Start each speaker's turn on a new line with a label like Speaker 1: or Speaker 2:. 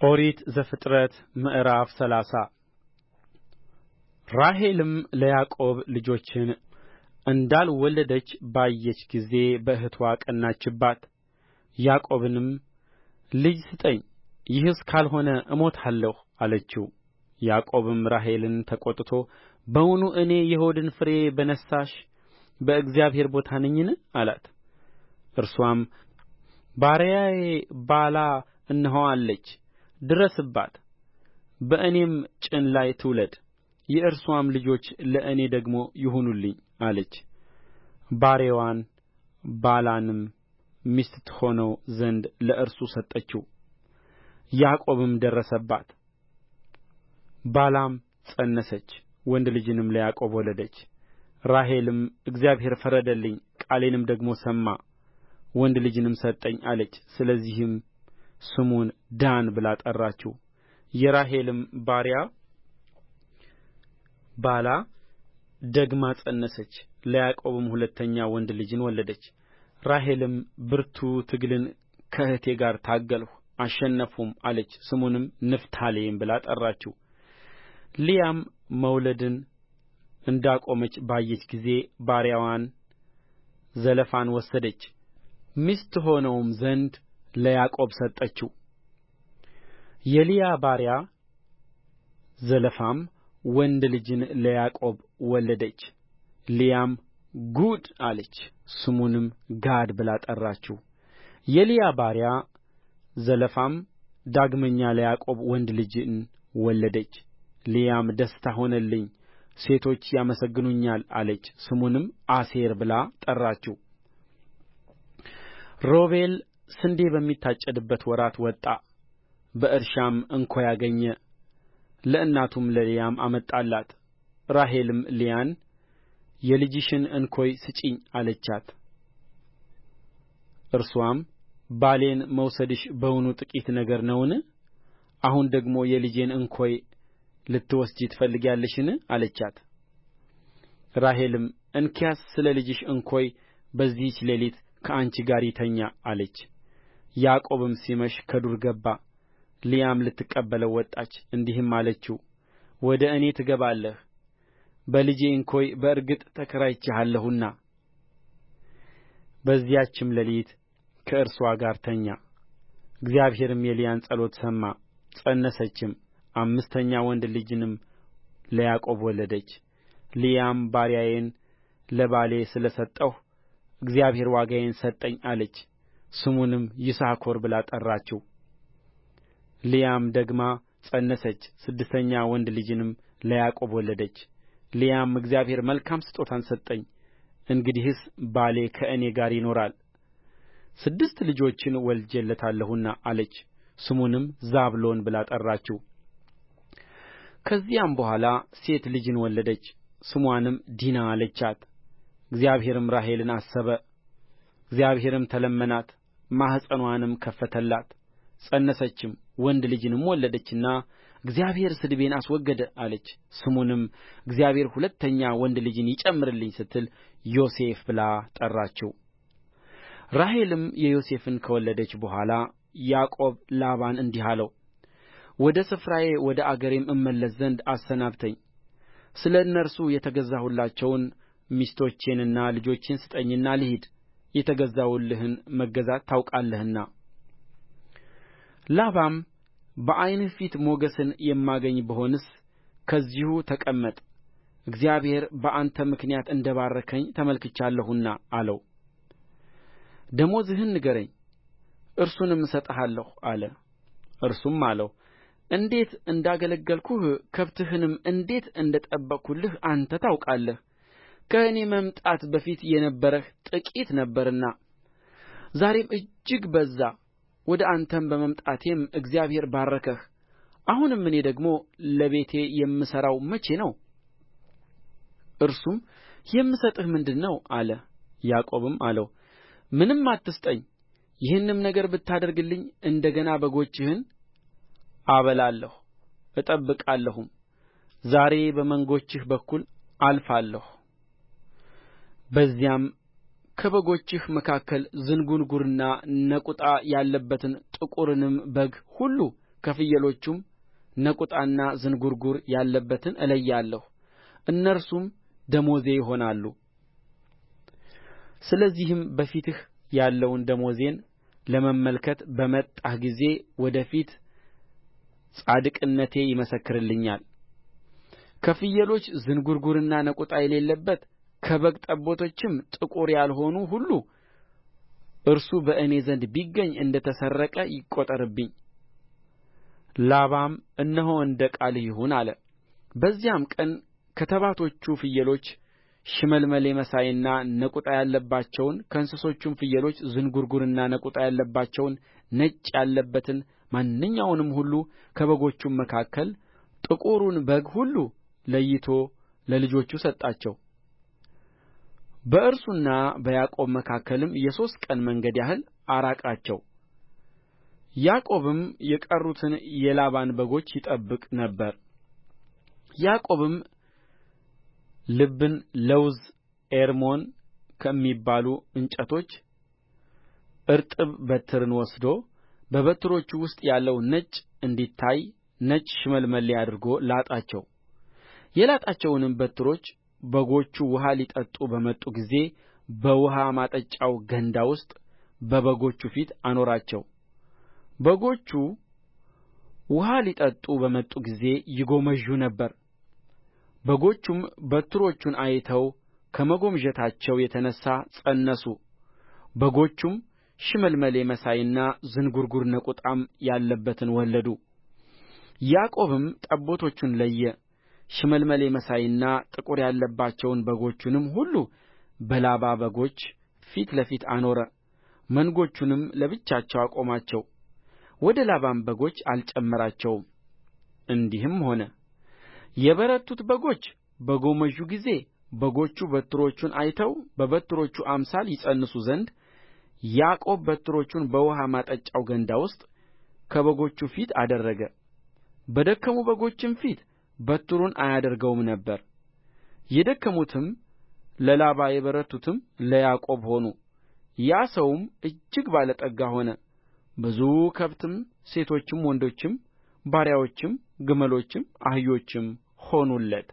Speaker 1: ኦሪት ዘፍጥረት ምዕራፍ 30 ራሔልም ለያዕቆብ ልጆችን እንዳልወለደች ባየች ጊዜ በእኅትዋ ቀናችባት። ያዕቆብንም ልጅ ስጠኝ፣ ይህስ ካልሆነ እሞታለሁ አለችው። ያዕቆብም ራሔልን ተቆጥቶ በውኑ እኔ የሆድን ፍሬ በነሣሽ በእግዚአብሔር ቦታ ነኝን አላት። እርስዋም ባሪያዬ ባላ እነሆ አለች፣ ድረስባት፣ በእኔም ጭን ላይ ትውለድ፣ የእርስዋም ልጆች ለእኔ ደግሞ ይሁኑልኝ አለች። ባሪያዋን ባላንም ሚስት ትሆነው ዘንድ ለእርሱ ሰጠችው። ያዕቆብም ደረሰባት። ባላም ፀነሰች፣ ወንድ ልጅንም ለያዕቆብ ወለደች። ራሔልም እግዚአብሔር ፈረደልኝ፣ ቃሌንም ደግሞ ሰማ፣ ወንድ ልጅንም ሰጠኝ አለች። ስለዚህም ስሙን ዳን ብላ ጠራችው። የራሔልም ባሪያ ባላ ደግማ ፀነሰች፣ ለያዕቆብም ሁለተኛ ወንድ ልጅን ወለደች። ራሔልም ብርቱ ትግልን ከእኅቴ ጋር ታገልሁ አሸነፍሁም አለች። ስሙንም ንፍታሌም ብላ ጠራችው። ልያም መውለድን እንዳቆመች ባየች ጊዜ ባሪያዋን ዘለፋን ወሰደች፣ ሚስት ትሆነውም ዘንድ ለያዕቆብ ሰጠችው። የልያ ባሪያ ዘለፋም ወንድ ልጅን ለያዕቆብ ወለደች። ልያም ጉድ አለች፣ ስሙንም ጋድ ብላ ጠራችው። የልያ ባሪያ ዘለፋም ዳግመኛ ለያዕቆብ ወንድ ልጅን ወለደች። ልያም ደስታ ሆነልኝ፣ ሴቶች ያመሰግኑኛል አለች። ስሙንም አሴር ብላ ጠራችው። ሮቤል ስንዴ በሚታጨድበት ወራት ወጣ፣ በእርሻም እንኮይ አገኘ፣ ለእናቱም ለልያም አመጣላት። ራሔልም ልያን የልጅሽን እንኮይ ስጪኝ አለቻት። እርስዋም ባሌን መውሰድሽ በውኑ ጥቂት ነገር ነውን? አሁን ደግሞ የልጄን እንኮይ ልትወስጂ ትፈልጊያለሽን? አለቻት። ራሔልም እንኪያስ ስለ ልጅሽ እንኮይ በዚህች ሌሊት ከአንቺ ጋር ይተኛ አለች። ያዕቆብም ሲመሽ ከዱር ገባ። ልያም ልትቀበለው ወጣች፣ እንዲህም አለችው፣ ወደ እኔ ትገባለህ፣ በልጄ እንኮይ በእርግጥ ተከራይቼሃለሁና። በዚያችም ሌሊት ከእርስዋ ጋር ተኛ። እግዚአብሔርም የልያን ጸሎት ሰማ፣ ፀነሰችም፣ አምስተኛ ወንድ ልጅንም ለያዕቆብ ወለደች። ልያም ባሪያዬን ለባሌ ስለ ሰጠሁ እግዚአብሔር ዋጋዬን ሰጠኝ አለች። ስሙንም ይሳኮር ብላ ጠራችው። ልያም ደግማ ፀነሰች፣ ስድስተኛ ወንድ ልጅንም ለያዕቆብ ወለደች። ልያም እግዚአብሔር መልካም ስጦታን ሰጠኝ፣ እንግዲህስ ባሌ ከእኔ ጋር ይኖራል፣ ስድስት ልጆችን ወልጄለታለሁና አለች። ስሙንም ዛብሎን ብላ ጠራችው። ከዚያም በኋላ ሴት ልጅን ወለደች፣ ስምዋንም ዲና አለቻት። እግዚአብሔርም ራሔልን አሰበ፣ እግዚአብሔርም ተለመናት፣ ማኅፀንዋንም ከፈተላት፣ ፀነሰችም፣ ወንድ ልጅንም ወለደችና እግዚአብሔር ስድቤን አስወገደ አለች። ስሙንም እግዚአብሔር ሁለተኛ ወንድ ልጅን ይጨምርልኝ ስትል ዮሴፍ ብላ ጠራችው። ራሔልም ዮሴፍን ከወለደች በኋላ ያዕቆብ ላባን እንዲህ አለው፣ ወደ ስፍራዬ ወደ አገሬም እመለስ ዘንድ አሰናብተኝ። ስለ እነርሱ የተገዛሁላቸውን ሚስቶቼንና ልጆቼን ስጠኝና ልሂድ፣ የተገዛሁልህን መገዛት ታውቃለህና። ላባም በዓይንህ ፊት ሞገስን የማገኝ ብሆንስ ከዚሁ ተቀመጥ፣ እግዚአብሔር በአንተ ምክንያት እንደ ባረከኝ ተመልክቻለሁና አለው። ደመወዝህን ንገረኝ፣ እርሱንም እሰጥሃለሁ አለ። እርሱም አለው፣ እንዴት እንዳገለገልሁህ ከብትህንም እንዴት እንደ ጠበቅሁልህ አንተ ታውቃለህ። ከእኔ መምጣት በፊት የነበረህ ጥቂት ነበርና ዛሬም እጅግ በዛ፣ ወደ አንተም በመምጣቴም እግዚአብሔር ባረከህ። አሁንም እኔ ደግሞ ለቤቴ የምሠራው መቼ ነው? እርሱም የምሰጥህ ምንድር ነው አለ። ያዕቆብም አለው፣ ምንም አትስጠኝ፣ ይህንም ነገር ብታደርግልኝ እንደ ገና በጎችህን አበላለሁ እጠብቃለሁም። ዛሬ በመንጎችህ በኩል አልፋለሁ፣ በዚያም ከበጎችህ መካከል ዝንጕርጕርና ነቍጣ ያለበትን ጥቁርንም በግ ሁሉ ከፍየሎቹም ነቁጣና ዝንጕርጕር ያለበትን እለያለሁ እነርሱም ደመወዜ ይሆናሉ ስለዚህም በፊትህ ያለውን ደመወዜን ለመመልከት በመጣህ ጊዜ ወደ ፊት ጻድቅነቴ ይመሰክርልኛል ከፍየሎች ዝንጕርጕርና ነቁጣ የሌለበት ከበግ ጠቦቶችም ጥቁር ያልሆኑ ሁሉ እርሱ በእኔ ዘንድ ቢገኝ እንደ ተሰረቀ ይቈጠርብኝ ላባም እነሆ እንደ ቃልህ ይሁን አለ በዚያም ቀን ከተባቶቹ ፍየሎች ሽመልመሌ መሳይና ነቁጣ ያለባቸውን ከእንስሶቹም ፍየሎች ዝንጕርጕርና ነቁጣ ያለባቸውን ነጭ ያለበትን ማንኛውንም ሁሉ ከበጎቹም መካከል ጥቁሩን በግ ሁሉ ለይቶ ለልጆቹ ሰጣቸው በእርሱና በያዕቆብ መካከልም የሦስት ቀን መንገድ ያህል አራቃቸው ያዕቆብም የቀሩትን የላባን በጎች ይጠብቅ ነበር ያዕቆብም ልብን ለውዝ ኤርሞን ከሚባሉ እንጨቶች እርጥብ በትርን ወስዶ በበትሮቹ ውስጥ ያለው ነጭ እንዲታይ ነጭ ሽመልመሌ አድርጎ ላጣቸው የላጣቸውንም በትሮች በጎቹ ውኃ ሊጠጡ በመጡ ጊዜ በውኃ ማጠጫው ገንዳ ውስጥ በበጎቹ ፊት አኖራቸው በጎቹ ውኃ ሊጠጡ በመጡ ጊዜ ይጎመጁ ነበር በጎቹም በትሮቹን አይተው ከመጎምጀታቸው የተነሣ ፀነሱ በጎቹም ሽመልመሌ መሳይና ዝንጕርጕር ነቁጣም ያለበትን ወለዱ ያዕቆብም ጠቦቶቹን ለየ ሽመልመሌ መሳይና ጥቁር ያለባቸውን በጎቹንም ሁሉ በላባ በጎች ፊት ለፊት አኖረ መንጎቹንም ለብቻቸው አቆማቸው ወደ ላባም በጎች አልጨመራቸውም እንዲህም ሆነ የበረቱት በጎች በጎመጁ ጊዜ በጎቹ በትሮቹን አይተው በበትሮቹ አምሳል ይፀንሱ ዘንድ ያዕቆብ በትሮቹን በውኃ ማጠጫው ገንዳ ውስጥ ከበጎቹ ፊት አደረገ በደከሙ በጎችም ፊት በትሩን አያደርገውም ነበር የደከሙትም ለላባ የበረቱትም ለያዕቆብ ሆኑ ያ ሰውም እጅግ ባለጠጋ ሆነ ብዙ ከብትም ሴቶችም ወንዶችም ባሪያዎችም ግመሎችም አህዮችም ሆኑለት